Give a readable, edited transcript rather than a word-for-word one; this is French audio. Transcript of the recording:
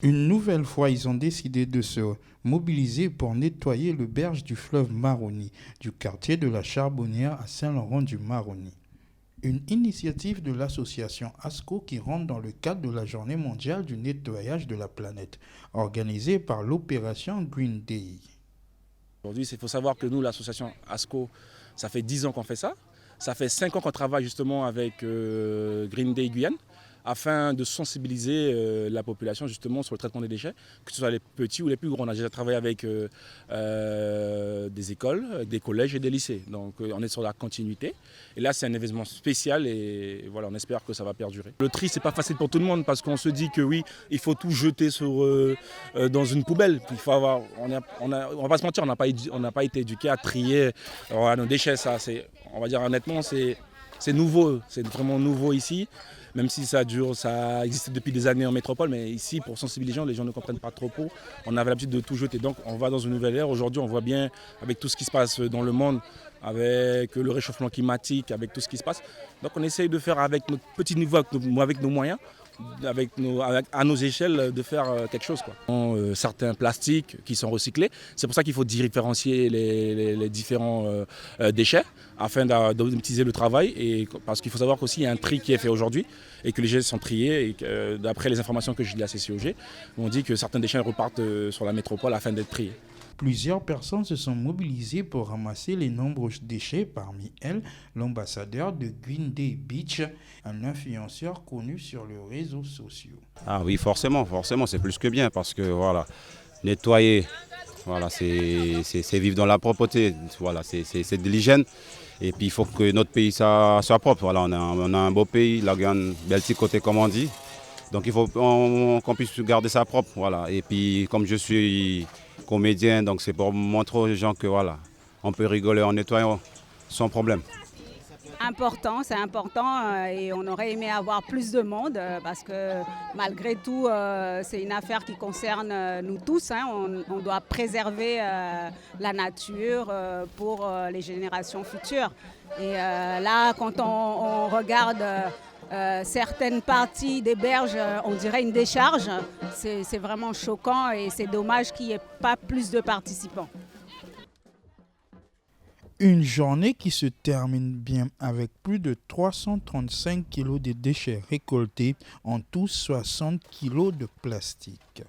Une nouvelle fois, ils ont décidé de se mobiliser pour nettoyer le berge du fleuve Maroni, du quartier de la Charbonnière à Saint-Laurent-du-Maroni. Une initiative de l'association ASCO qui rentre dans le cadre de la Journée mondiale du nettoyage de la planète, organisée par l'opération Green Day. Aujourd'hui, il faut savoir que nous, l'association ASCO, ça fait 10 ans qu'on fait ça. Ça fait 5 ans qu'on travaille justement avec Green Day Guyane afin de sensibiliser la population justement sur le traitement des déchets, que ce soit les petits ou les plus grands. On a déjà travaillé avec des écoles, des collèges et des lycées. Donc on est sur la continuité. Et là, c'est un événement spécial et voilà, on espère que ça va perdurer. Le tri, c'est pas facile pour tout le monde parce qu'on se dit que oui, il faut tout jeter dans une poubelle. Il faut avoir, on va pas se mentir, on n'a pas été éduqués à trier nos déchets. Ça, on va dire honnêtement, c'est nouveau, c'est vraiment nouveau ici. Même si ça existe depuis des années en métropole, mais ici, pour sensibiliser les gens ne comprennent pas trop. On avait l'habitude de tout jeter, donc on va dans une nouvelle ère. Aujourd'hui, on voit bien, avec tout ce qui se passe dans le monde, avec le réchauffement climatique, avec tout ce qui se passe. Donc on essaye de faire avec notre petit niveau, avec nos moyens, à nos échelles, de faire quelque chose, quoi. Certains plastiques qui sont recyclés, c'est pour ça qu'il faut différencier les différents déchets afin d'optimiser le travail. Et parce qu'il faut savoir qu'aussi il y a un tri qui est fait aujourd'hui et que les déchets sont triés. Et d'après les informations que j'ai de la CCOG, on dit que certains déchets repartent sur la métropole afin d'être triés. Plusieurs personnes se sont mobilisées pour ramasser les nombreux déchets, parmi elles l'ambassadeur de Green Day Beach, un influenceur connu sur les réseaux sociaux. Ah oui, forcément, c'est plus que bien parce que voilà, nettoyer, voilà, c'est vivre dans la propreté, voilà, c'est de l'hygiène. Et puis il faut que notre pays soit propre. Voilà, on a un beau pays, la Guyane, bel petit côté comme on dit. Donc il faut qu'on puisse garder ça propre. Voilà. Et puis comme je suis comédien, donc c'est pour montrer aux gens que voilà, on peut rigoler en nettoyant sans problème. C'est important et on aurait aimé avoir plus de monde parce que malgré tout c'est une affaire qui concerne nous tous. On doit préserver la nature pour les générations futures. Et là, quand on regarde certaines parties des berges, on dirait une décharge. C'est vraiment choquant et c'est dommage qu'il n'y ait pas plus de participants. Une journée qui se termine bien avec plus de 335 kg de déchets récoltés, en tout 60 kg de plastique.